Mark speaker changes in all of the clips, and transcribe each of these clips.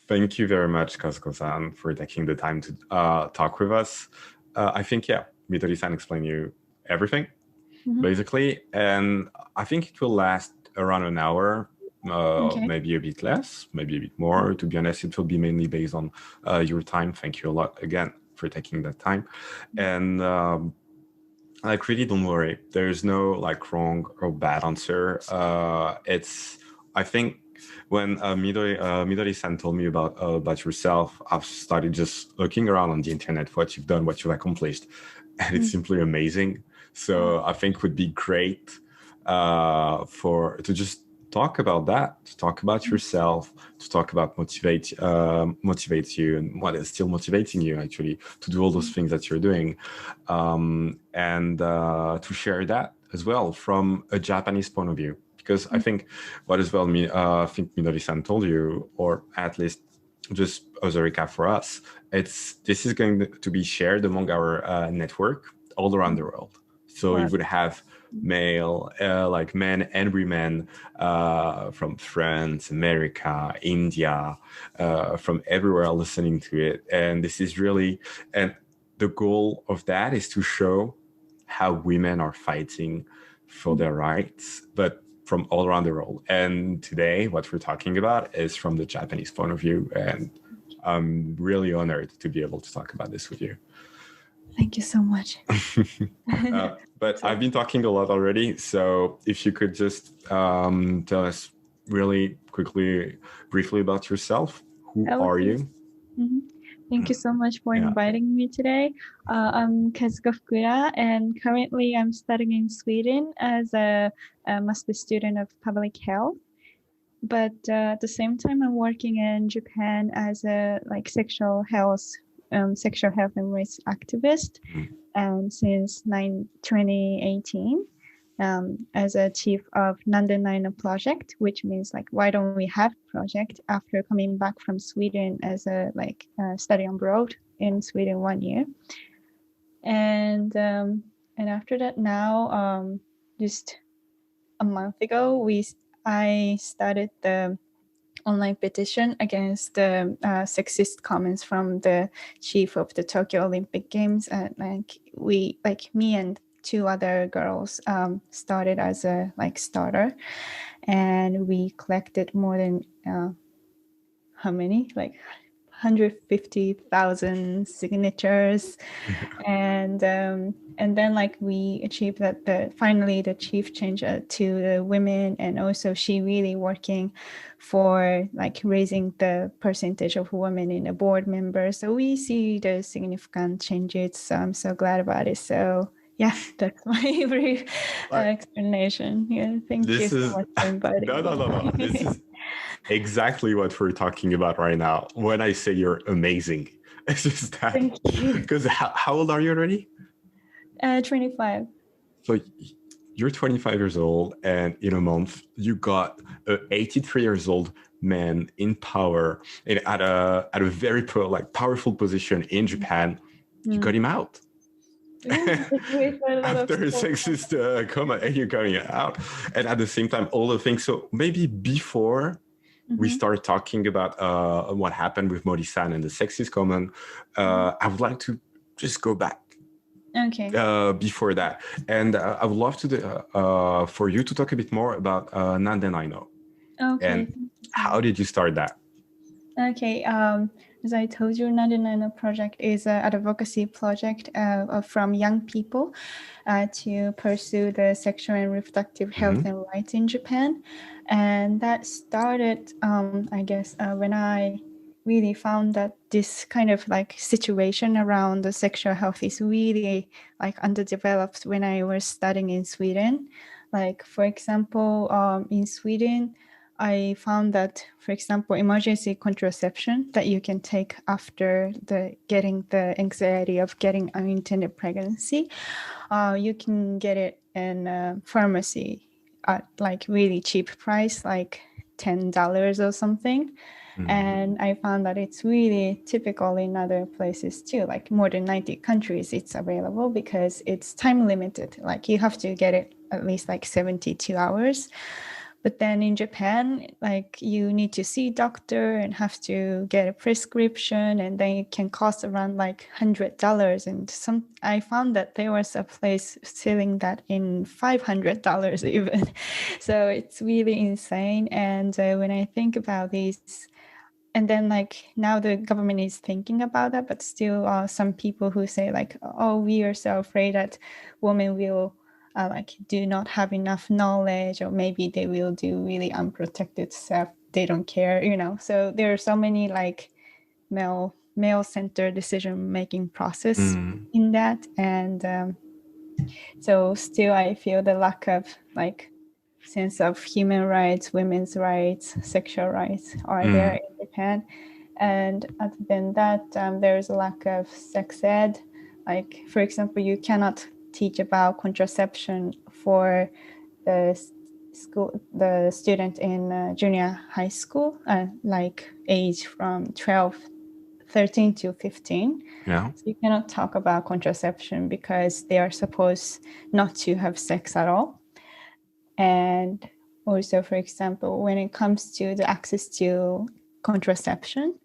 Speaker 1: Thank you very much, Kazuko-san, for taking the time to talk with us. I think, Midori-san explained you everything, basically. And I think it will last around an hour, maybe a bit less, maybe a bit more. To be honest, it will be mainly based on your time. Thank you a lot again for taking that time. And really, don't worry. There's no wrong or bad answer. I think when Midori-san told me about yourself, I've started just looking around on the internet, what you've done, what you've accomplished, and it's simply amazing. So I think it would be great to just talk about that, to talk about yourself, to talk about motivate you and what is still motivating you actually to do all those things that you're doing, and to share that as well from a Japanese point of view. Because I think what as well, I think Midori-san told you, or at least just as a recap for us, this is going to be shared among our network all around the world. So you would have male, men and women from France, America, India, from everywhere listening to it. And this is really, and the goal of that is to show how women are fighting for their rights, but from all around the world. And today, what we're talking about is from the Japanese point of view. And I'm really honored to be able to talk about this with you.
Speaker 2: Thank you so much.
Speaker 1: But I've been talking a lot already. So if you could just tell us really quickly, briefly about yourself. Who are you?
Speaker 2: Thank you so much for inviting me today. I'm Kazuko Fukuda, and currently I'm studying in Sweden as a master student of public health. But at the same time, I'm working in Japan as a sexual health and rights activist, and since 2018. As a chief of nice.radio project, which means why don't we have project, after coming back from Sweden as a study abroad in Sweden 1 year. And after that now, just a month ago, I started the online petition against the sexist comments from the chief of the Tokyo Olympic Games. And me and two other girls started as a starter, and we collected more than how many 150,000 signatures, and then we achieved that finally the chief changed to the women, and also she really working for raising the percentage of women in the board members. So we see the significant changes. So I'm so glad about it. So yeah, that's my brief explanation. Yeah, thank you so much for inviting me.
Speaker 1: No. This is exactly what we're talking about right now. When I say you're amazing, it's just that.
Speaker 2: Thank you.
Speaker 1: Because how old are you already?
Speaker 2: 25.
Speaker 1: So you're 25 years old, and in a month you got an 83 years old man in power and at a very powerful position in Japan. You got him out. After a sexist comment, and you're going out, and at the same time all the things. So maybe before we start talking about what happened with Mori-san and the sexist comment, I would like to just go back before that, and I would love to for you to talk a bit more about nice.radio. And how did you start that?
Speaker 2: As I told you, nice.radio project is an advocacy project from young people to pursue the sexual and reproductive health and rights in Japan. And that started, when I really found that this kind of situation around the sexual health is really underdeveloped when I was studying in Sweden. For example, in Sweden, I found that, for example, emergency contraception that you can take after getting the anxiety of getting unintended pregnancy, you can get it in a pharmacy at really cheap price, $10 or something. And I found that it's really typical in other places too, more than 90 countries it's available, because it's time limited. You have to get it at least 72 hours. But then in Japan, like you need to see a doctor and have to get a prescription, and then it can cost around like $100. And I found that there was a place selling that in $500 even. So it's really insane. And when I think about these, and then like now the government is thinking about that, but still some people who say like, oh, we are so afraid that women will like do not have enough knowledge, or maybe they will do really unprotected stuff. They don't care, you know. So there are so many like male-centered decision-making process in that. And so still I feel the lack of like sense of human rights, women's rights, sexual rights are there in Japan. And other than that, there's a lack of sex ed. Like, for example, you cannot teach about contraception for the student in junior high school, like age from 13 to 15.
Speaker 1: Yeah.
Speaker 2: So you cannot talk about contraception because they are supposed not to have sex at all. And also, for example, when it comes to the access to contraception,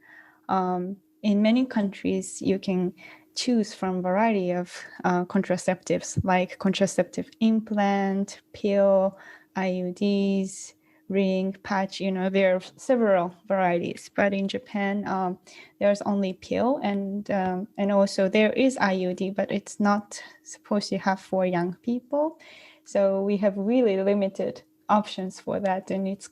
Speaker 2: in many countries, you can choose from a variety of contraceptives, like contraceptive implant, pill, IUDs, ring, patch. You know, there are several varieties. But in Japan, there's only pill, and also there is IUD, but it's not supposed to have for young people. So we have really limited options for that, and it's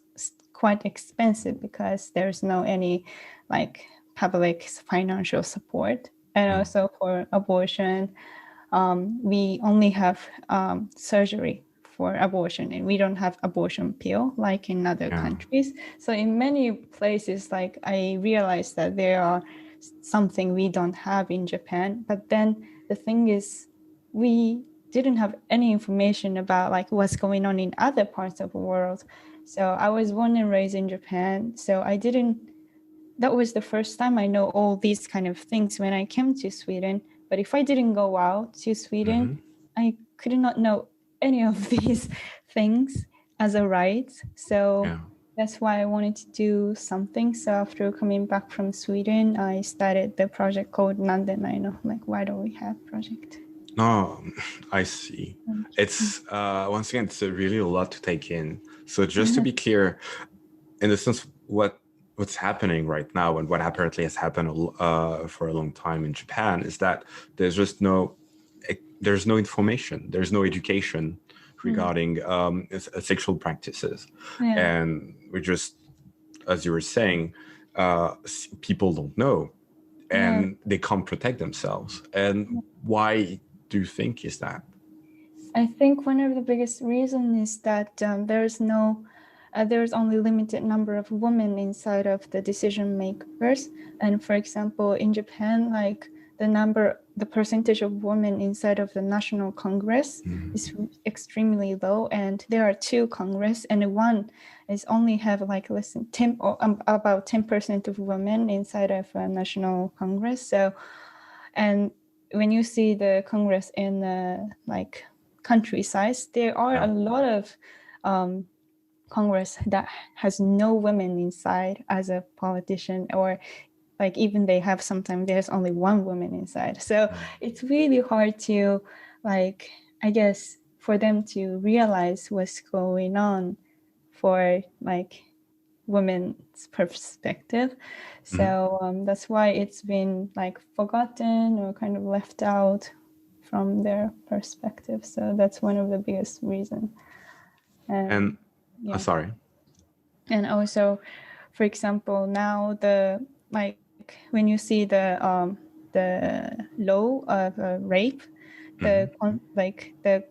Speaker 2: quite expensive because there's no any like public financial support. And also for abortion, we only have surgery for abortion, and we don't have abortion pill like in other countries. So in many places, like I realized that there are something we don't have in Japan. But then the thing is, we didn't have any information about like what's going on in other parts of the world. So I was born and raised in Japan, so that was the first time I know all these kind of things when I came to Sweden. But if I didn't go out to Sweden, I could not know any of these things as a right. So that's why I wanted to do something. So after coming back from Sweden, I started the project called nice.radio. Like, why don't we have project?
Speaker 1: Oh, I see. It's once again, it's really a lot to take in. So just to be clear, in the sense what's happening right now and what apparently has happened for a long time in Japan is that there's no information, there's no education regarding sexual practices, and we just, as you were saying, people don't know, and they can't protect themselves. And why do you think is that?
Speaker 2: I think one of the biggest reasons is that there's only limited number of women inside of the decision makers. And for example, in Japan, like the percentage of women inside of the National Congress is extremely low. And there are 2 Congress, and one is only have like less than 10 or about 10% of women inside of a National Congress. So, and when you see the Congress in like countryside, there are a lot of Congress that has no women inside as a politician, or like even they have sometimes there's only one woman inside. So it's really hard to, like, I guess for them to realize what's going on for like women's perspective. So that's why it's been like forgotten or kind of left out from their perspective. So that's one of the biggest reasons.
Speaker 1: And sorry.
Speaker 2: And also, for example, now when you see the law of rape, the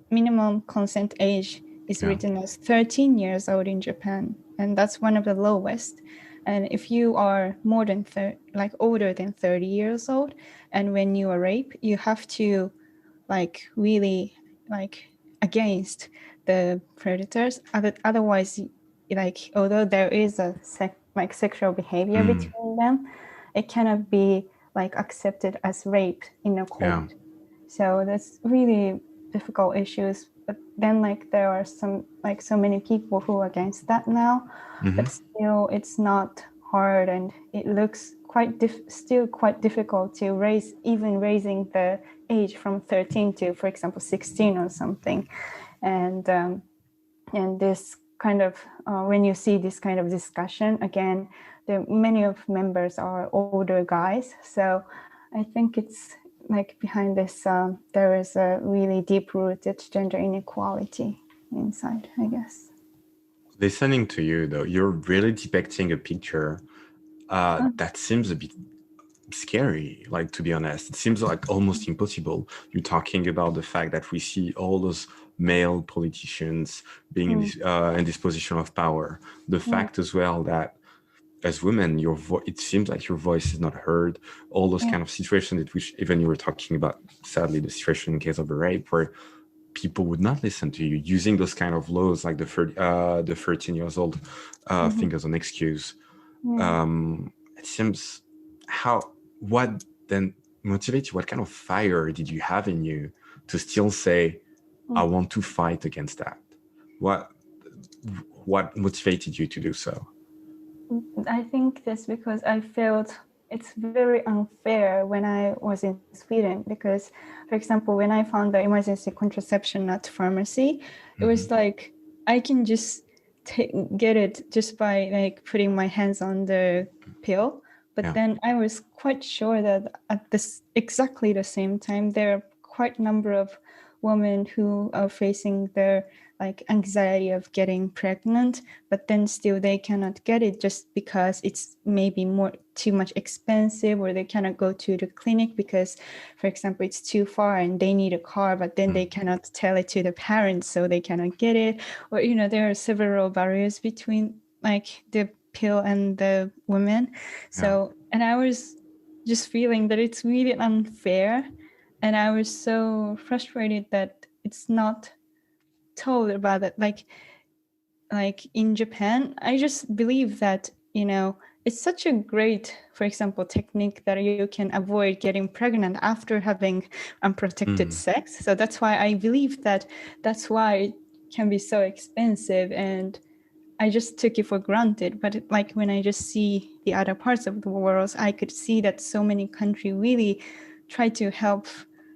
Speaker 2: minimum consent age is written as 13 years old in Japan, and that's one of the lowest. And if you are more than older than 30 years old, and when you are raped, you have to really against the predators. Otherwise, although there is a sexual behavior between them, it cannot be accepted as rape in a court. So that's really difficult issues but then like there are some like so many people who are against that now, but still it's not hard, and it looks quite still quite difficult to raising the age from 13 to, for example, 16 or something, and this kind of when you see this kind of discussion again, many of members are older guys, so I think it's like behind this there is a really deep-rooted gender inequality inside, I guess.
Speaker 1: Listening to you though, you're really depicting a picture that seems a bit scary, like, to be honest. It seems like almost impossible. You're talking about the fact that we see all those male politicians being in this position of power. The fact as well that as women, it seems like your voice is not heard. All those kind of situations in which even you were talking about, sadly, the situation in case of a rape, where people would not listen to you, using those kind of laws like the 13 years old thing as an excuse. It seems what then motivates you? What kind of fire did you have in you to still say, I want to fight against that? What motivated you to do so?
Speaker 2: I think that's because I felt it's very unfair when I was in Sweden, because, for example, when I found the emergency contraception at pharmacy, it was like I can just get it just by like putting my hands on the pill. But then I was quite sure that at exactly the same time, there are quite a number of women who are facing their like anxiety of getting pregnant, but then still they cannot get it just because it's maybe too much expensive, or they cannot go to the clinic because, for example, it's too far and they need a car, but then they cannot tell it to the parents, so they cannot get it. Or, there are several barriers between like the pill and the women. So, and I was just feeling that it's really unfair. And I was so frustrated that it's not told about it. Like in Japan, I just believe that, it's such a great, for example, technique that you can avoid getting pregnant after having unprotected sex. So that's why I believe that's why it can be so expensive. And I just took it for granted. But like when I just see the other parts of the world, I could see that so many countries really try to help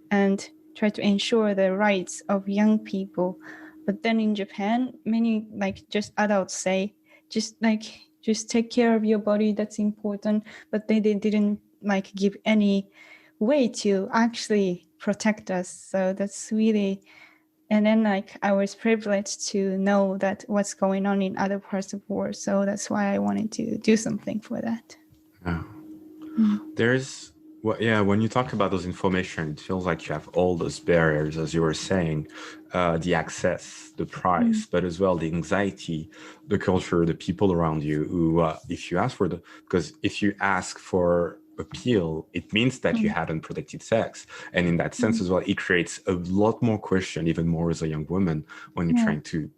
Speaker 2: and try to ensure the rights of young people. But then in Japan, many like just adults say, just take care of your body, that's important. But they didn't like give any way to actually protect us. So that's really, and then like I was privileged to know that what's going on in other parts of the world. So that's why I wanted to do something for that.
Speaker 1: There's when you talk about those information, it feels like you have all those barriers, as you were saying, the access, the price, but as well the anxiety, the culture, the people around you who, if you ask because if you ask for a pill, it means that you had unprotected sex. And in that sense as well, it creates a lot more question, even more as a young woman, when you're trying to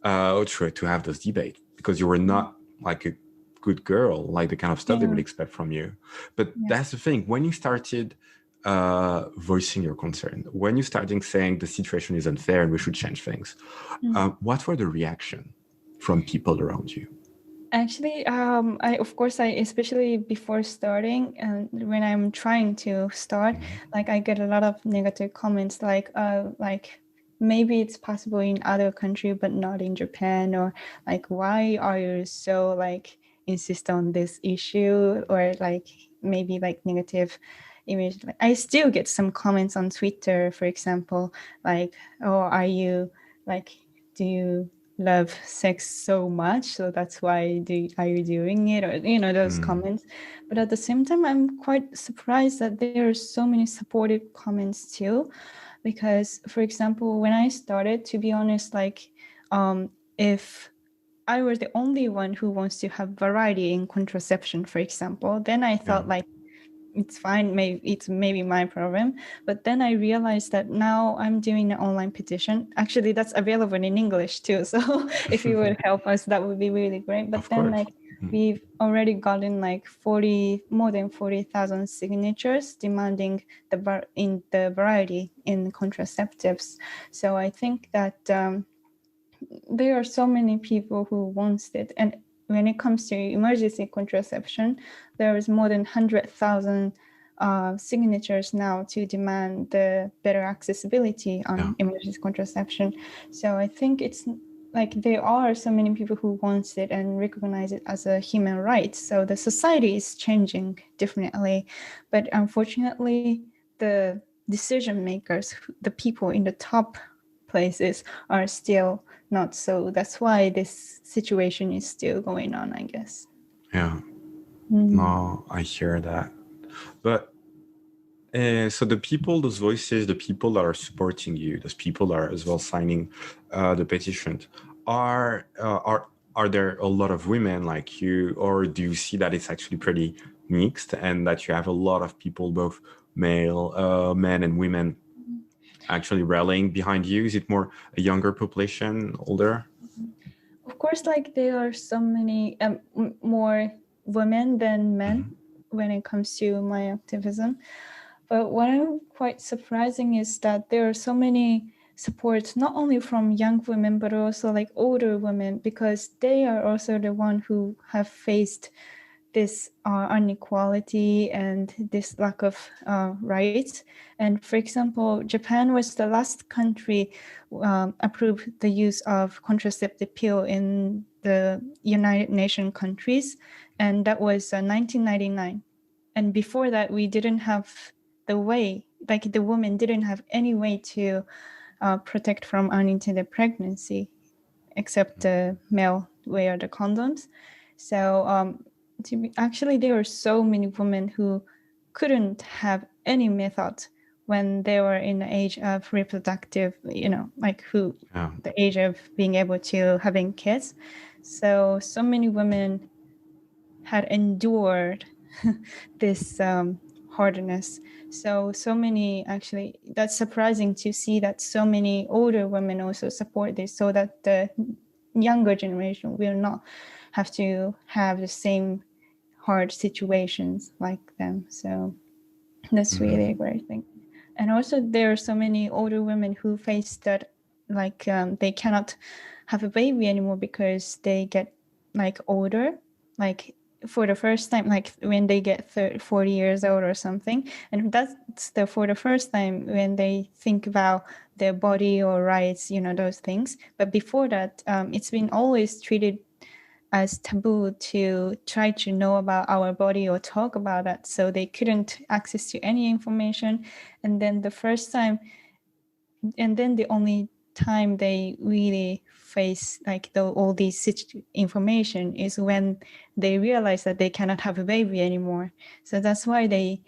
Speaker 1: try to have this debate, because you were not like a good girl, like the kind of stuff they would expect from you. But that's the thing, when you started voicing your concern, when you started saying the situation is unfair and we should change things, what were the reaction from people around you?
Speaker 2: Actually, I especially before starting, and when I'm trying to start, like I get a lot of negative comments, like maybe it's possible in other country but not in Japan, or like why are you so like insist on this issue, or like maybe like negative image. Like, I still get some comments on Twitter, for example, like, oh, are you like, do you love sex so much, so that's why are you doing it, or those comments. But at the same time, I'm quite surprised that there are so many supportive comments too, because for example, when I started, to be honest, like if I was the only one who wants to have variety in contraception, for example, then I thought like it's fine, maybe my problem. But then I realized that now I'm doing an online petition. Actually, that's available in English too. So if you would help us, that would be really great. But then like we've already gotten like more than 40,000 signatures demanding the variety in contraceptives. So I think that there are so many people who wants it. And when it comes to emergency contraception, there is more than 100,000 signatures now to demand the better accessibility on emergency contraception. So I think it's like there are so many people who wants it and recognize it as a human right. So the society is changing definitely, but unfortunately, the decision makers, the people in the top places, are still not. So that's why this situation is still going on, I guess.
Speaker 1: Yeah. No, I hear that. But so the people, those voices, the people that are supporting you, those people that are as well signing the petition, are there a lot of women like you, or do you see that it's actually pretty mixed and that you have a lot of people, both male, men and women, actually rallying behind you? Is it more a younger population, older?
Speaker 2: Of course, like there are so many more women than men when it comes to my activism. But what I'm quite surprising is that there are so many supports, not only from young women, but also like older women, because they are also the one who have faced this inequality and this lack of rights. And for example, Japan was the last country approved the use of contraceptive pill in the United Nations countries, and that was 1999. And before that, we didn't have the way, like the woman didn't have any way to protect from unintended pregnancy, except the male wear the condoms. So actually, there were so many women who couldn't have any method when they were in the age of reproductive, the age of being able to having kids. So many women had endured this hardness. So many, actually, that's surprising to see that so many older women also support this, so that the younger generation will not have to have the same hard situations like them. So that's really a great thing. And also there are so many older women who face that, like they cannot have a baby anymore because they get like older, like for the first time, like when they get 40 years old or something. And that's for the first time when they think about their body or rights, those things. But before that, it's been always treated as taboo to try to know about our body or talk about that. So they couldn't access to any information. And then the only time they really face like all these information is when they realize that they cannot have a baby anymore. So that's why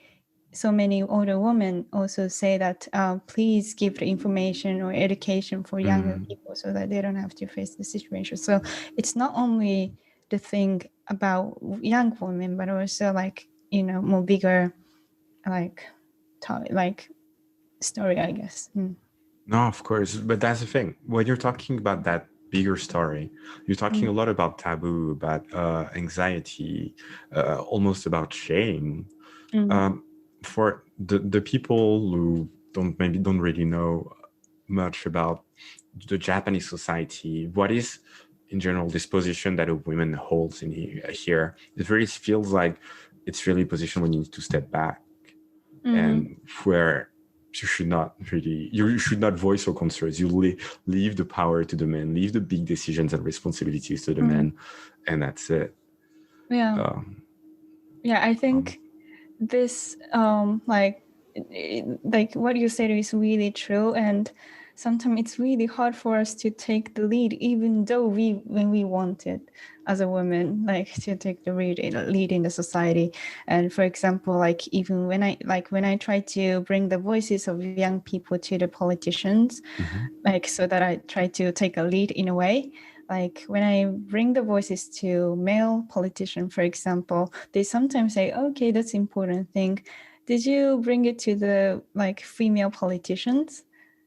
Speaker 2: so many older women also say that please give the information or education for younger people so that they don't have to face the situation. So it's not only the thing about young women, but also like, more bigger like story, I guess.
Speaker 1: No, of course. But that's the thing. When you're talking about that bigger story, you're talking a lot about taboo, about anxiety, almost about shame. For the people who don't really know much about the Japanese society, what is in general this position that a woman holds in here? It really feels like it's really a position when you need to step back and where you should not voice your concerns. You leave the power to the men, leave the big decisions and responsibilities to the men, and that's it.
Speaker 2: I think this like what you said is really true, and sometimes it's really hard for us to take the lead, even though when we want it as a woman, like to take the lead in the society. And for example, like even when I try to bring the voices of young people to the politicians, like so that I try to take a lead in a way. Like when I bring the voices to male politicians, for example, they sometimes say, okay, that's an important thing. Did you bring it to the like female politicians?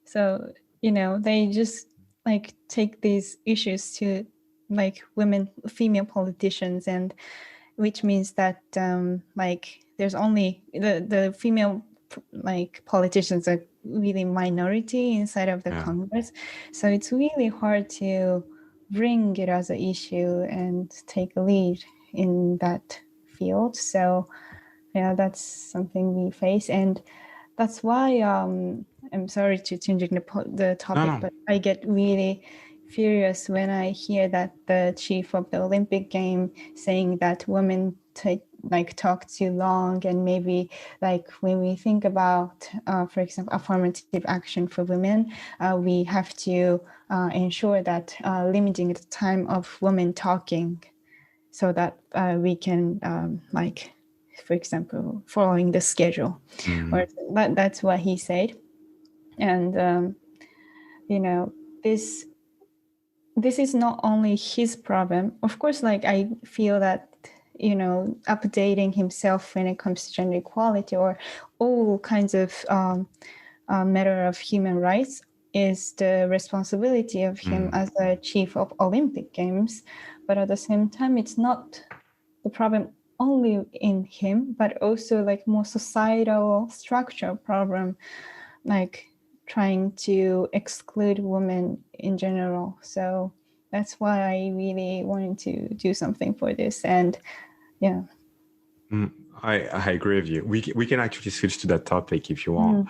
Speaker 2: So, they just like take these issues to like female politicians, and which means that like there's only the female like politicians are really minority inside of the Congress. So it's really hard to bring it as an issue and take a lead in that field. So yeah, that's something we face, and that's why I'm sorry to changing the topic,
Speaker 1: No.
Speaker 2: but I get really furious when I hear that the chief of the Olympic game saying that women talk too long, and maybe like when we think about, for example, affirmative action for women, we have to ensure that limiting the time of women talking, so that we can for example, following the schedule, or that's what he said. And you know, this is not only his problem. Of course, like I feel that, you know, updating himself when it comes to gender equality or all kinds of matter of human rights is the responsibility of him as the chief of Olympic Games. But at the same time, it's not the problem only in him, but also like more societal structural problem, like trying to exclude women in general. So that's why I really wanted to do something for this. And yeah.
Speaker 1: I agree with you. We can actually switch to that topic if you want,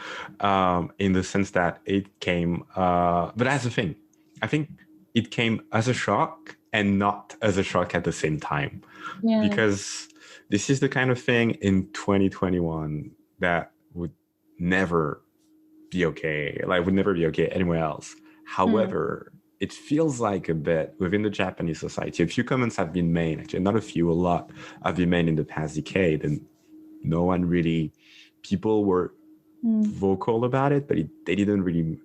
Speaker 1: in the sense that it came, but that's the thing. I think it came as a shock and not as a shock at the same time, because this is the kind of thing in 2021 that would never be okay. Like would never be okay anywhere else. However, it feels like a bit within the Japanese society. A few comments have been made, actually, not a few, a lot have been made in the past decade, and no one really, people were vocal about it, but they didn't really,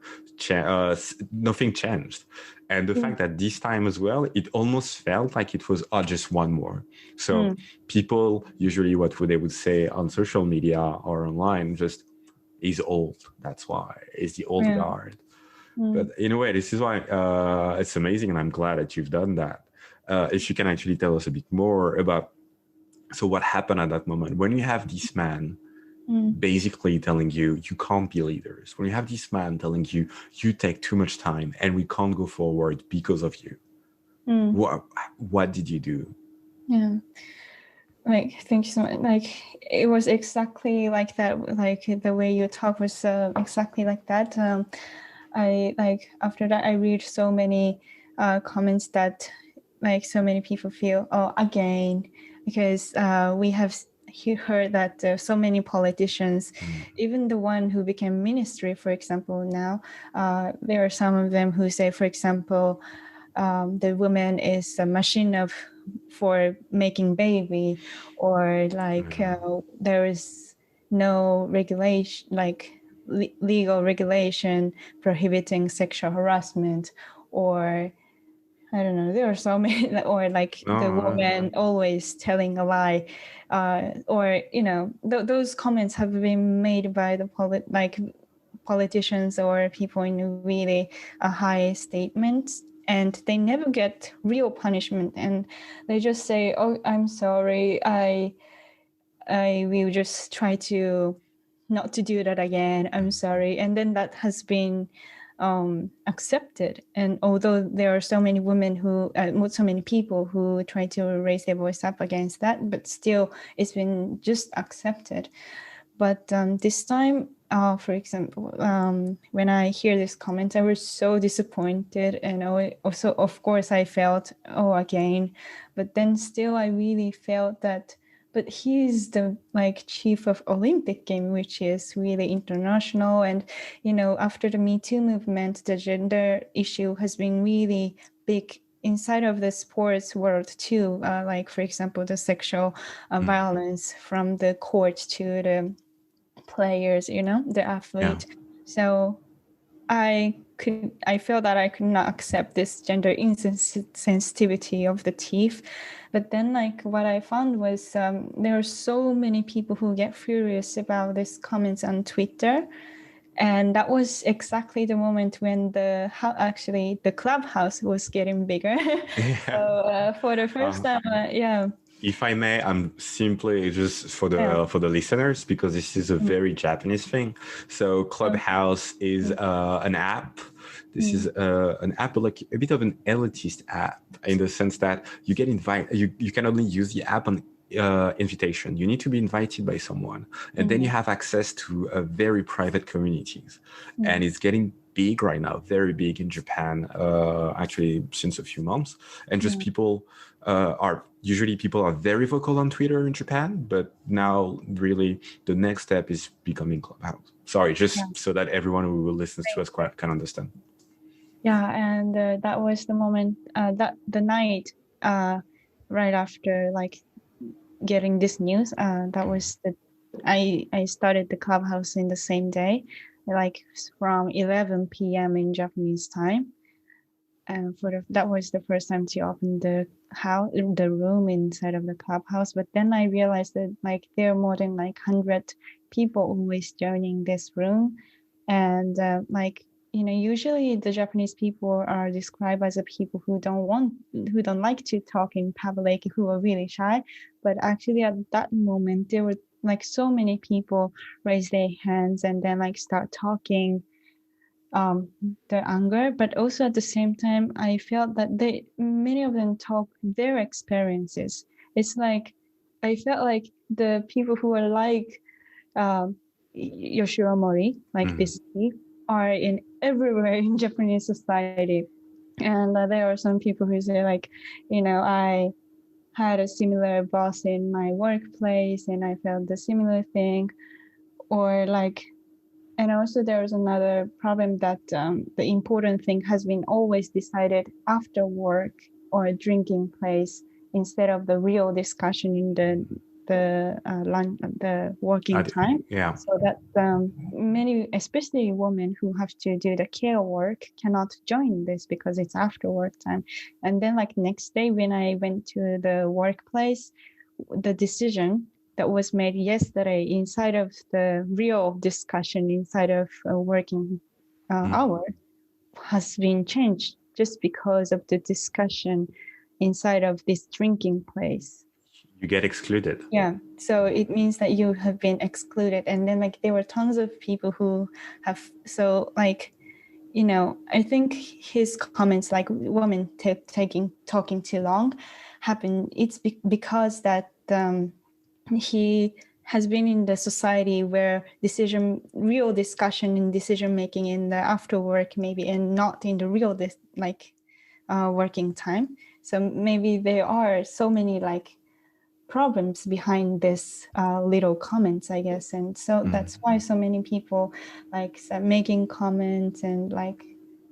Speaker 1: nothing changed. And the fact that this time as well, it almost felt like it was just one more. So people usually what they would say on social media or online, just, he's old, that's why, he's the old guard. But in a way, this is why it's amazing, and I'm glad that you've done that. If you can actually tell us a bit more about, so what happened at that moment when you have this man basically telling you can't be leaders, when you have this man telling you take too much time and we can't go forward because of you. What did you do?
Speaker 2: Like, thank you so much. Like, it was exactly like that. Like the way you talk was exactly like that. I like after that I read so many comments that like so many people feel, oh, again, because we have heard that so many politicians, even the one who became ministry, for example, now there are some of them who say, for example, the woman is a machine for making baby, or like there is no regulation, like legal regulation prohibiting sexual harassment, or I don't know, there are so many, or like the woman always telling a lie, or, you know, those comments have been made by the politicians or people in really high statements, and they never get real punishment, and they just say, oh, I'm sorry, I will just try to not to do that again, I'm sorry. And then that has been accepted. And although there are so many women who, so many people who try to raise their voice up against that, but still it's been just accepted. But this time, for example, when I hear this comment, I was so disappointed. And also, of course, I felt, oh, again. But then still, I really felt that, but he's the like chief of Olympic game, which is really international. And, you know, after the Me Too movement, the gender issue has been really big inside of the sports world too. Like, for example, the sexual violence from the court to the players, you know, the athlete. So I feel that I could not accept this gender insensitivity of the thief. But then, like, what I found was there are so many people who get furious about these comments on Twitter. And that was exactly the moment when the clubhouse was getting bigger. So for the first time,
Speaker 1: If I may, I'm simply just for the listeners, because this is a very Japanese thing. So Clubhouse is an app. This is an app, like a bit of an elitist app, in the sense that you get invited. You can only use the app on invitation. You need to be invited by someone, and then you have access to very private communities. And it's getting big right now, very big in Japan, actually since a few months. And just people are very vocal on Twitter in Japan, but now really the next step is becoming Clubhouse. Sorry, just so that everyone who will listen to us can understand.
Speaker 2: Yeah, and that was the moment, that the night right after like getting this news, that was I started the Clubhouse in the same day, like from 11 p.m. in Japanese time. And that was the first time to open the room inside of the Clubhouse. But then I realized that like there are more than like 100 people always joining this room, and usually the Japanese people are described as a people who don't like to talk in public, who are really shy. But actually at that moment, there were like so many people raise their hands and then like start talking their anger. But also at the same time, I felt that many of them talk their experiences. It's like, I felt like the people who are like Yoshiro Mori, like this are in everywhere in Japanese society. And there are some people who say like, I had a similar boss in my workplace and I felt the similar thing. Or like, and also there is another problem that the important thing has been always decided after work or drinking place instead of the real discussion in the working time.
Speaker 1: Yeah.
Speaker 2: So that many, especially women who have to do the care work, cannot join this because it's after work time. And then like next day when I went to the workplace, the decision that was made yesterday inside of the real discussion inside of a working hour has been changed just because of the discussion inside of this drinking place.
Speaker 1: You get excluded.
Speaker 2: Yeah. So it means that you have been excluded. And then like there were tons of people who have, so like, I think his comments like women talking too long happened. It's because that he has been in the society where real discussion and decision making in the after work maybe, and not in the real working time. So maybe there are so many like problems behind this little comments, I guess. And so that's why so many people like making comments and like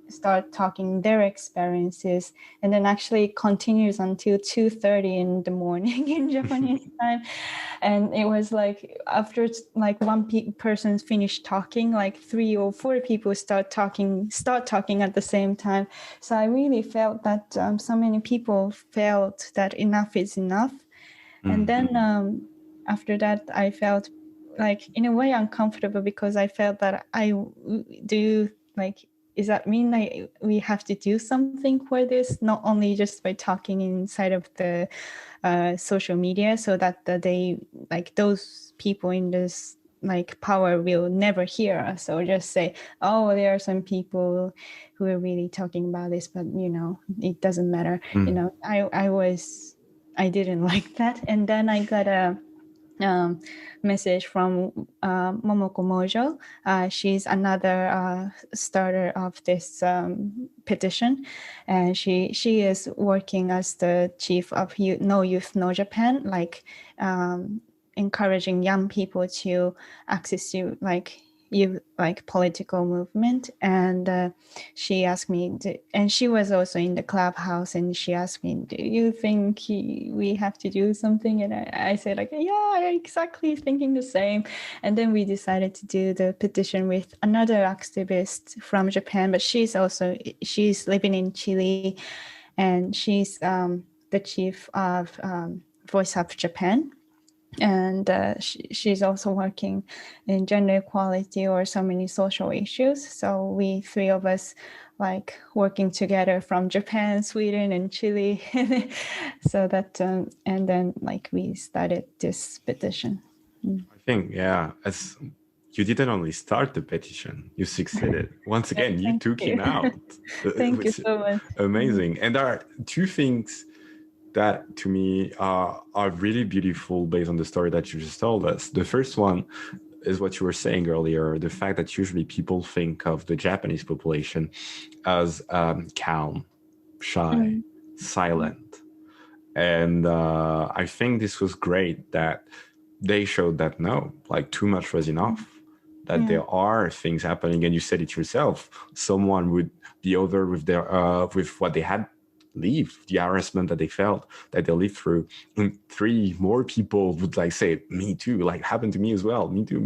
Speaker 2: start talking their experiences, and then actually continues until 2:30 in the morning in Japanese time. And it was like after like one person finished talking, like 3 or 4 people start talking at the same time. So I really felt that so many people felt that enough is enough. And then after that, I felt like in a way uncomfortable because I felt that does that mean like we have to do something for this, not only just by talking inside of the social media, so that they like those people in this like power will never hear us, or just say, oh, there are some people who are really talking about this, but it doesn't matter. I didn't like that. And then I got a message from Momoko Mojo. She's another starter of this petition, and she is working as the chief of No Youth No Japan, like encouraging young people to access to political movement. And she asked me and she was also in the Clubhouse, and she asked me, do you think we have to do something? And I said like, yeah, I'm exactly thinking the same. And then we decided to do the petition with another activist from Japan, but she's living in Chile, and she's the chief of Voice of Japan. And she's also working in gender equality or so many social issues. So we three of us like working together from Japan, Sweden, and Chile. So that and then like we started this petition.
Speaker 1: I think, yeah, as you didn't only start the petition, you succeeded. Once again, you took him out.
Speaker 2: Thank you so much.
Speaker 1: Amazing. And there are two things that to me are really beautiful based on the story that you just told us. The first one is what you were saying earlier, the fact that usually people think of the Japanese population as calm, shy, silent. And I think this was great that they showed that no, like too much was enough, that there are things happening. And you said it yourself, someone would be over with their with what they had lived, the harassment that they felt, that they lived through, and three more people would like say, me too, like happened to me as well, me too.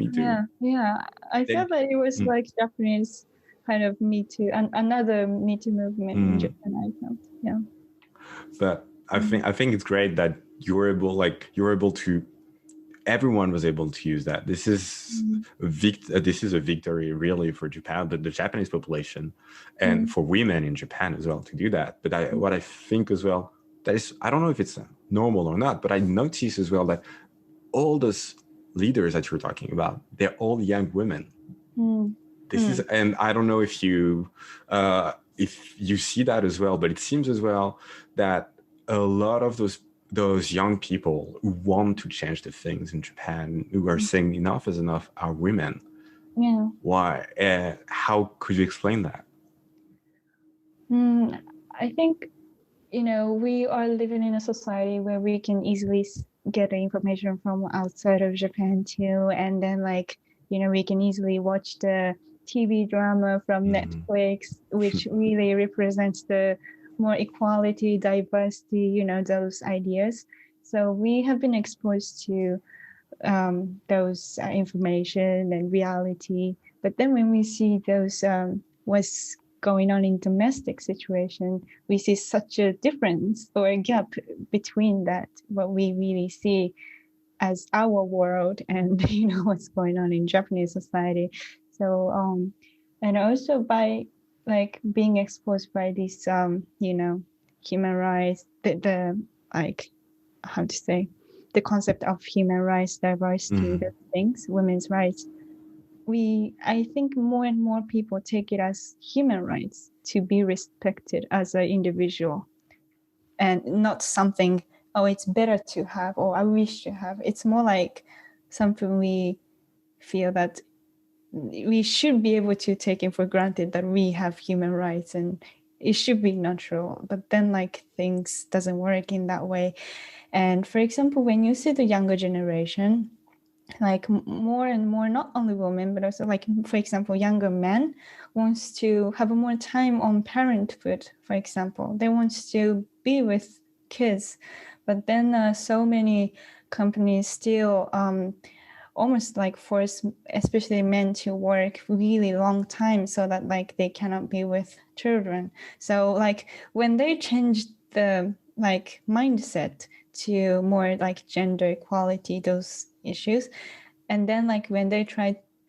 Speaker 2: Yeah, I felt that it was like Japanese kind of Me Too, and another Me Too movement in Japan, I felt.
Speaker 1: But I think it's great that you're able to, everyone was able to use that. This is this is a victory really for Japan, but the Japanese population, and for women in Japan as well to do that. But what I think as well, that is, I don't know if it's normal or not, but I notice as well that all those leaders that you're talking about, they're all young women. This is, and I don't know if you see that as well, but it seems as well that a lot of those young people who want to change the things in Japan, who are saying enough is enough, are women.
Speaker 2: Yeah.
Speaker 1: Why? How could you explain that?
Speaker 2: I think, we are living in a society where we can easily get the information from outside of Japan too. And then we can easily watch the TV drama from Netflix, which really represents the more equality, diversity, those ideas. So we have been exposed to those information and reality. But then when we see those what's going on in domestic situation, we see such a difference or a gap between that, what we really see as our world and what's going on in Japanese society. So and also by being exposed by these human rights, the how to say, the concept of human rights, diversity, the things, women's rights, I think more and more people take it as human rights to be respected as an individual, and not something, oh, it's better to have, or I wish to have. It's more like something we feel that we should be able to take it for granted that we have human rights and it should be natural. But then things doesn't work in that way. And for example, when you see the younger generation, more and more, not only women, but also for example, younger men wants to have more time on parenthood, for example. They want to be with kids. But then so many companies still almost force, especially men, to work really long time so that they cannot be with children. So when they change the mindset to more gender equality, those issues, and then when they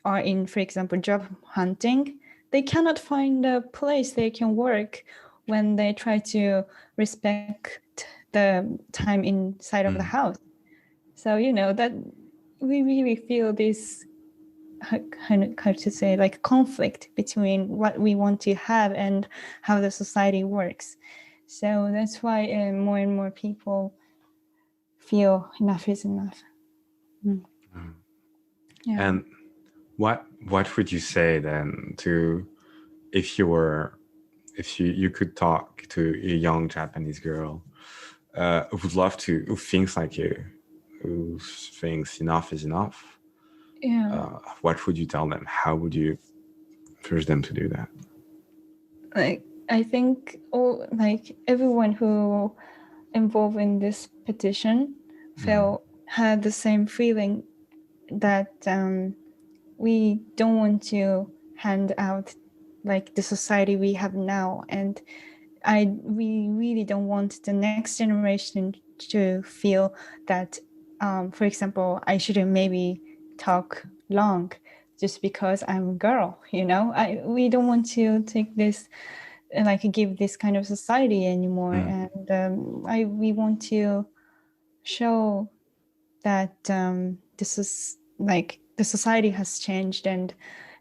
Speaker 2: are in, for example, job hunting, they cannot find a place they can work when they try to respect the time inside of the house. So that we really feel this how to say conflict between what we want to have and how the society works. So that's why more and more people feel enough is enough.
Speaker 1: Yeah. And what would you say then to, if you could talk to a young Japanese girl who would love to, who thinks like you, who thinks enough is enough?
Speaker 2: Yeah.
Speaker 1: What would you tell them? How would you push them to do that?
Speaker 2: I think everyone who involved in this petition had the same feeling that we don't want to hand out the society we have now, and we really don't want the next generation to feel that for example, I shouldn't maybe talk long just because I'm a girl, we don't want to take this, give this kind of society anymore. And we want to show that this is the society has changed, and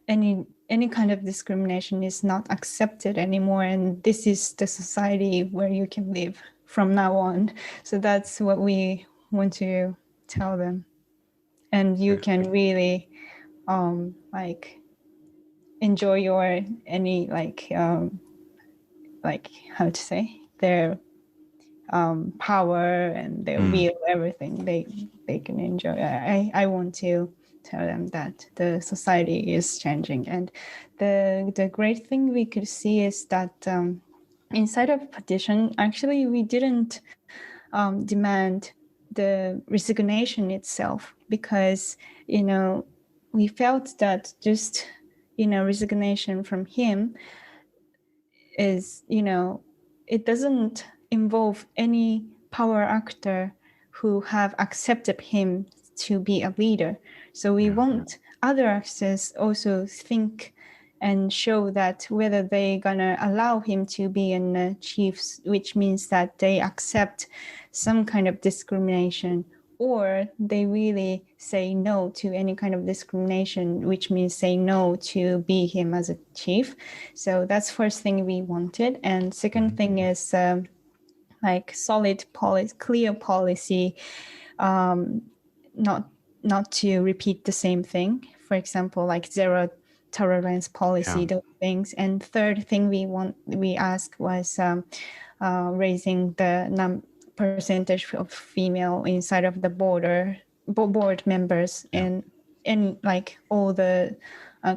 Speaker 2: any kind of discrimination is not accepted anymore, and this is the society where you can live from now on. So that's what we want to tell them. And you can really enjoy your any how to say, their power and their will, everything they can enjoy. I want to tell them that the society is changing. And the great thing we could see is that inside of petition, actually we didn't demand the resignation itself, because we felt that just resignation from him is it doesn't involve any power actor who have accepted him to be a leader. So we want other actors also think and show that whether they're gonna allow him to be a chief, which means that they accept some kind of discrimination, or they really say no to any kind of discrimination, which means say no to be him as a chief. So that's first thing we wanted. And second thing is solid policy, clear policy, not to repeat the same thing. For example, zero tolerance policy, those things. And third thing we asked was raising the percentage of female inside of the board members and in all the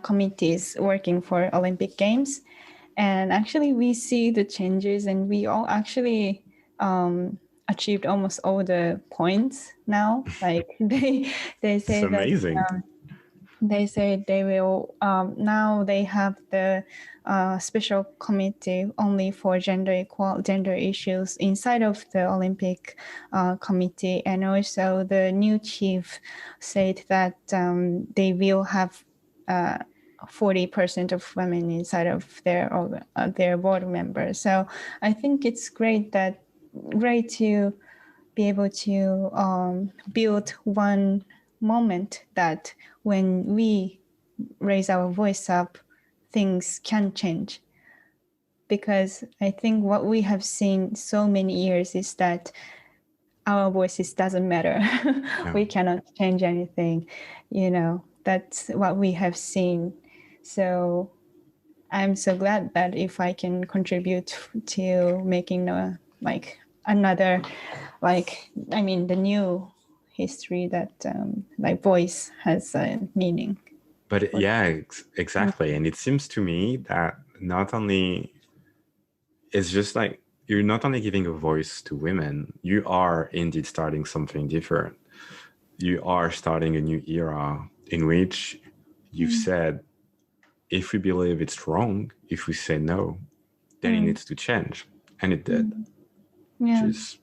Speaker 2: committees working for Olympic Games. And actually we see the changes, and we all actually achieved almost all the points now. They say
Speaker 1: it's amazing.
Speaker 2: that they say they will now they have the special committee only for gender issues inside of the Olympic committee. And also the new chief said that they will have 40% of women inside of their board members. So I think it's great to be able to build one moment that when we raise our voice up, things can change. Because I think what we have seen so many years is that our voices doesn't matter. We cannot change anything. That's what we have seen. So I'm so glad that if I can contribute to making another, the new history that voice has a meaning.
Speaker 1: But exactly. And it seems to me that not only it's just you're not only giving a voice to women, you are indeed starting something different. You are starting a new era in which you've said, if we believe it's wrong, if we say no, then it needs to change. And it did. Which is,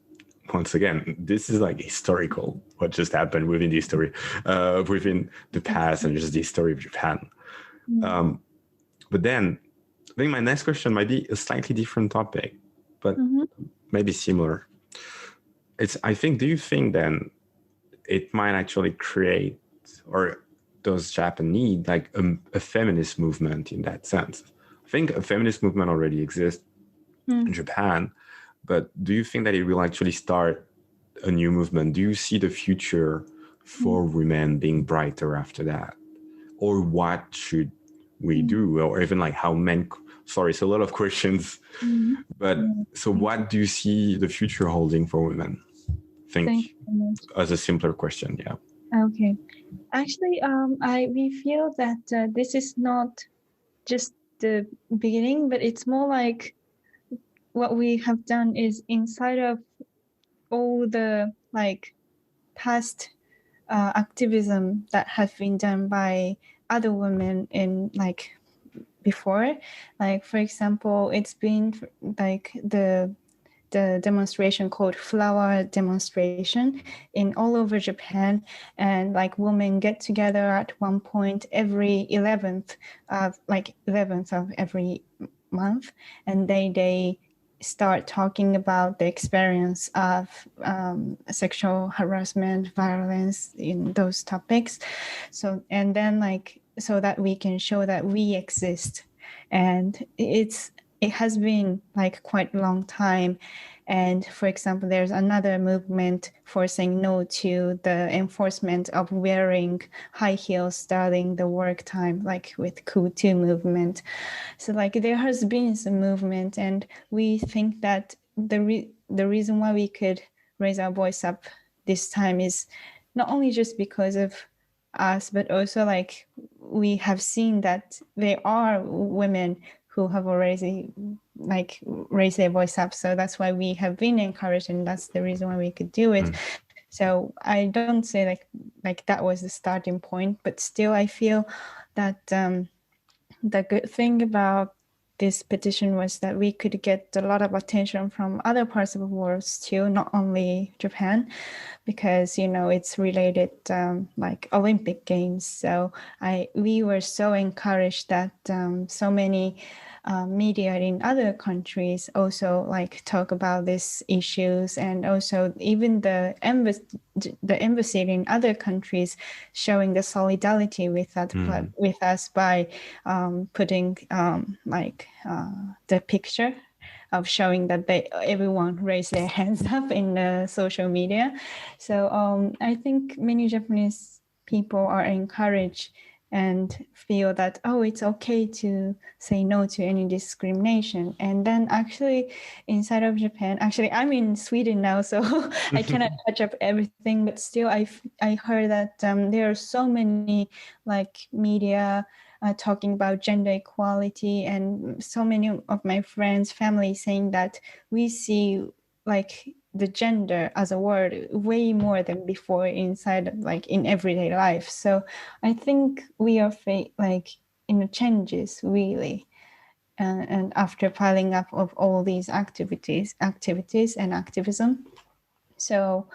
Speaker 1: once again, this is historical, what just happened within the history, within the past, and just the history of Japan. But then I think my next question might be a slightly different topic, but maybe similar. Do you think then it might actually create, or does Japan need a feminist movement in that sense? I think a feminist movement already exists in Japan, but do you think that it will actually start a new movement? Do you see the future for women being brighter after that? Or what should we do? Or even how men... Sorry, it's a lot of questions. But so what do you see the future holding for women? As a simpler question,
Speaker 2: Okay. Actually, we feel that this is not just the beginning, but it's more what we have done is inside of all the past activism that has been done by other women in before. For example, it's been the the demonstration called flower demonstration in all over Japan, and like women get together at one point every 11th of every month, and they start talking about the experience of sexual harassment, violence in those topics. So, and then so that we can show that we exist. And it has been like quite a long time. And for example, there's another movement for saying no to the enforcement of wearing high heels during the work time, like with Q2 movement. So like there has been some movement, and we think that the reason why we could raise our voice up this time is not only just because of us, but also like we have seen that there are women who have already like raised their voice up. So that's why we have been encouraged, and that's the reason why we could do it. So I don't say like that was the starting point, but still I feel that the good thing about this petition was that we could get a lot of attention from other parts of the world too, not only Japan, because it's related like Olympic Games. So we were so encouraged that so many media in other countries also like talk about these issues, and also even the embassy in other countries showing the solidarity with that with us by putting the picture of showing that everyone raised their hands up in the social media. So I think many Japanese people are encouraged and feel that, it's okay to say no to any discrimination. And then actually inside of Japan, actually I'm in Sweden now, so I cannot catch up everything, but still I heard that there are so many like media talking about gender equality, and so many of my friends, family saying that we see like the gender as a word way more than before inside like in everyday life. So I think we are changes really, and after piling up of all these activities and activism. So,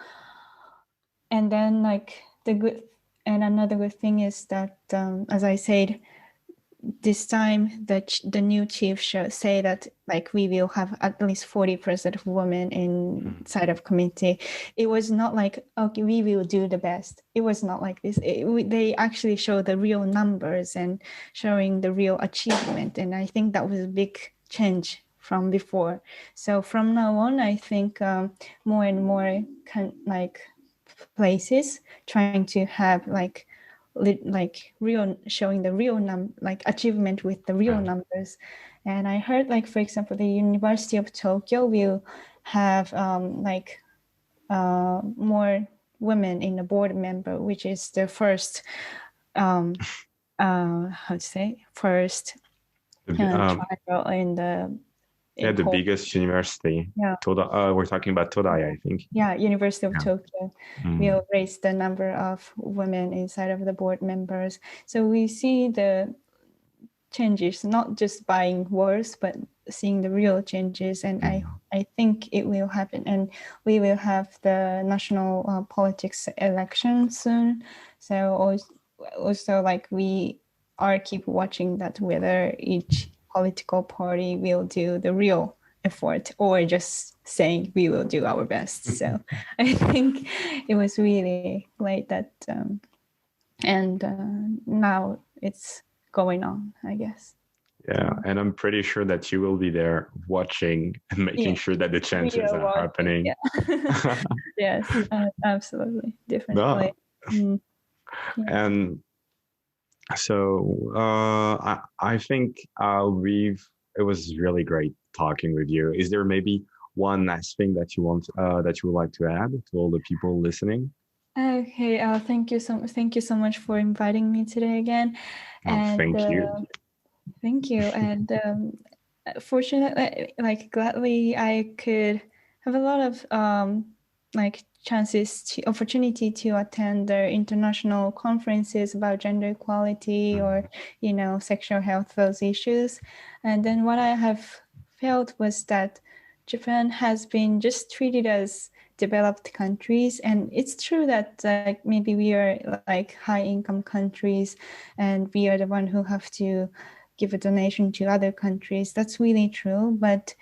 Speaker 2: and then like another good thing is that as I said, this time the new chief say that like we will have at least 40% of women inside of committee. It was not like, okay, we will do the best. It was not like this. They actually show the real numbers and showing the real achievement, and I think that was a big change from before. So from now on, I think more and more places trying to have like real, showing the real achievement with the real numbers. And I heard like, for example, the University of Tokyo will have more women in the board member, which is the first first trial in the
Speaker 1: the biggest university. We're talking about Todai, I think.
Speaker 2: Yeah, University of Tokyo will raise the number of women inside of the board members. So we see the changes, not just buying words, but seeing the real changes. And I think it will happen. And we will have the national politics election soon. So also like we are keep watching that whether each political party will do the real effort or just saying we will do our best. So I think it was really like that. And now it's going on, I guess.
Speaker 1: Yeah, and I'm pretty sure that you will be there watching and making sure that the changes are happening.
Speaker 2: Yeah. Yes, absolutely, definitely.
Speaker 1: No. And so I think it was really great talking with you. Is there maybe one last thing that you would like to add to all the people listening?
Speaker 2: Okay. Thank you so much for inviting me today again.
Speaker 1: Thank you.
Speaker 2: Thank you. And fortunately, gladly, I could have a lot of opportunity to attend the international conferences about gender equality or sexual health, those issues. And then what I have felt was that Japan has been just treated as developed countries, and it's true that maybe we are like high income countries and we are the one who have to give a donation to other countries. That's really true, but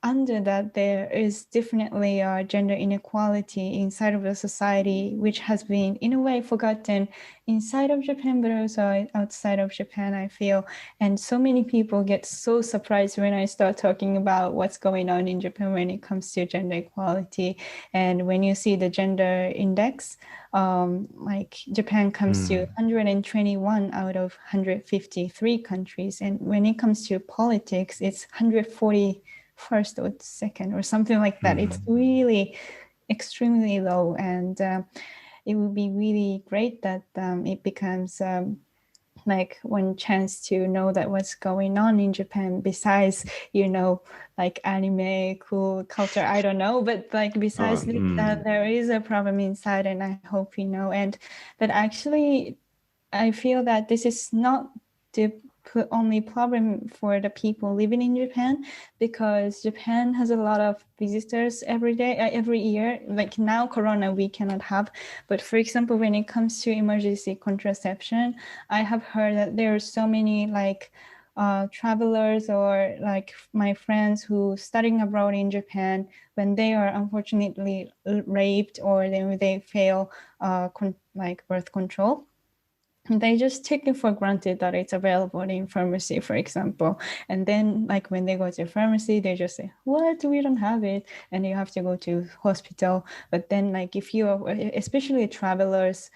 Speaker 2: under that, there is definitely a gender inequality inside of the society, which has been, in a way, forgotten inside of Japan, but also outside of Japan, I feel. And so many people get so surprised when I start talking about what's going on in Japan when it comes to gender equality. And when you see the gender index, like Japan comes to 121 out of 153 countries. And when it comes to politics, it's 141st or second or something like that. It's really extremely low, and it would be really great that it becomes like one chance to know that what's going on in Japan besides, like anime, cool culture, I don't know, but like besides that, there is a problem inside, and I hope you know. And but actually I feel that this is not the only problem for the people living in Japan, because Japan has a lot of visitors every year. Like now, Corona we cannot have, but for example, when it comes to emergency contraception, I have heard that there are so many like travelers or like my friends who studying abroad in Japan, when they are unfortunately raped or they fail like birth control, they just take it for granted that it's available in pharmacy, for example. And then like when they go to pharmacy, they just say, what, we don't have it. And you have to go to hospital. But then like if you are, especially travelers,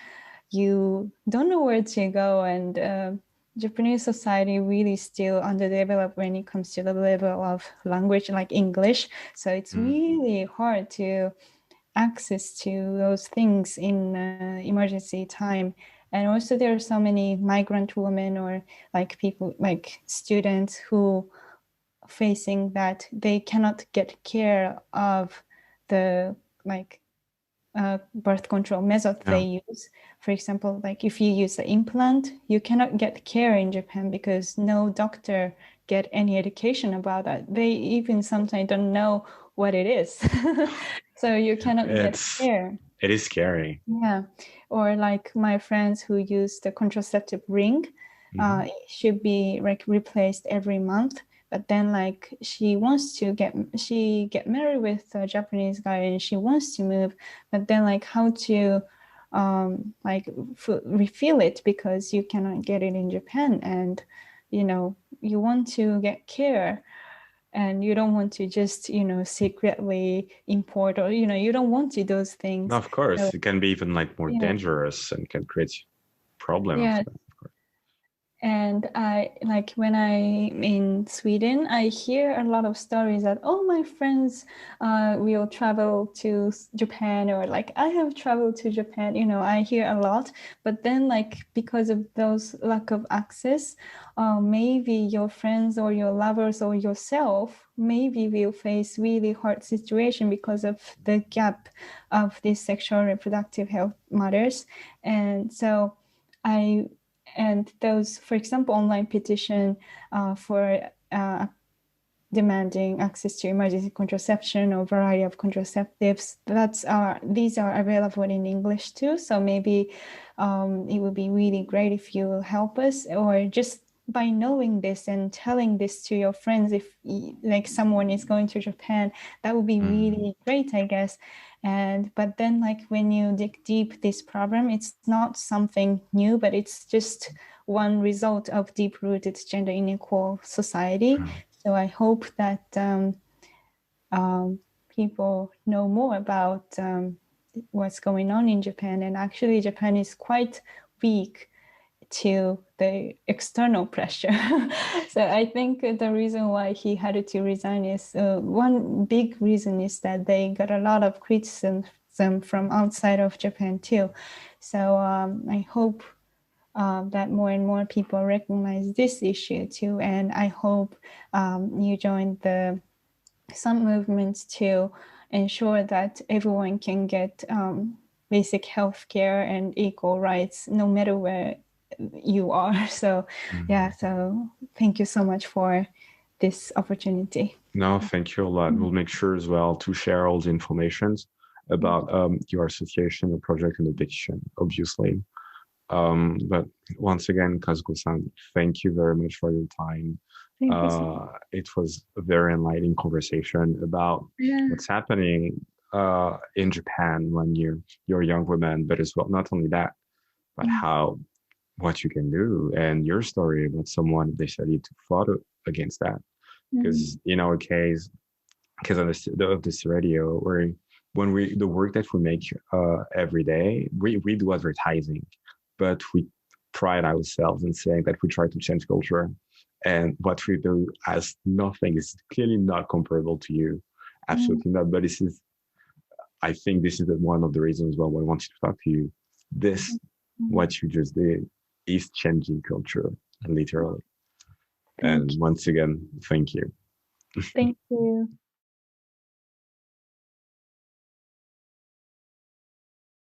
Speaker 2: you don't know where to go. And Japanese society really still underdeveloped when it comes to the level of language like English. So it's really hard to access to those things in emergency time. And also there are so many migrant women or like people, like students who facing that they cannot get care of the like birth control method they use. For example, like if you use the implant, you cannot get care in Japan because no doctor get any education about that. They even sometimes don't know what it is. So you cannot get care.
Speaker 1: It is scary.
Speaker 2: Yeah. Or like my friends who use the contraceptive ring, it should be like replaced every month. But then like she get married with a Japanese guy and she wants to move, but then like how to refill it, because you cannot get it in Japan, and you want to get care. And you don't want to just, secretly import, or, you don't want to do those things.
Speaker 1: No, of course. So, it can be even like more dangerous and can create problems.
Speaker 2: Yeah. And I like when I'm in Sweden, I hear a lot of stories that, oh, my friends will travel to Japan, or like I have traveled to Japan, I hear a lot. But then like because of those lack of access, maybe your friends or your lovers or yourself maybe will face really hard situation because of the gap of these sexual reproductive health matters. And so and those, for example, online petition for demanding access to emergency contraception or variety of contraceptives, these are available in English too. So maybe it would be really great if you help us, or just by knowing this and telling this to your friends, if like someone is going to Japan, that would be really great, I guess. But then like when you dig deep this problem, it's not something new, but it's just one result of deep-rooted gender unequal society. So I hope that people know more about what's going on in Japan. And actually Japan is quite weak to the external pressure. So I think the reason why he had to resign is one big reason is that they got a lot of criticism from outside of Japan too. So I hope that more and more people recognize this issue too. And I hope you join some movements to ensure that everyone can get basic health care and equal rights no matter where you are. So so thank you so much for this opportunity.
Speaker 1: No, thank you a lot. We'll make sure as well to share all the information about your association, the project, and the petition, obviously. But once again, Kazuko-san, thank you very much for your time. It was a very enlightening conversation about what's happening in Japan when you're a young woman, but as well, not only that, but what you can do, and your story about someone decided to fought against that. Because in our case, because of this radio, when the work that we make every day, we do advertising, but we pride ourselves in saying that we try to change culture, and what we do as nothing is clearly not comparable to you, absolutely not. But I think this is one of the reasons why we wanted to talk to you. What you just did is changing culture, literally. And once again, thank you.
Speaker 2: Thank you.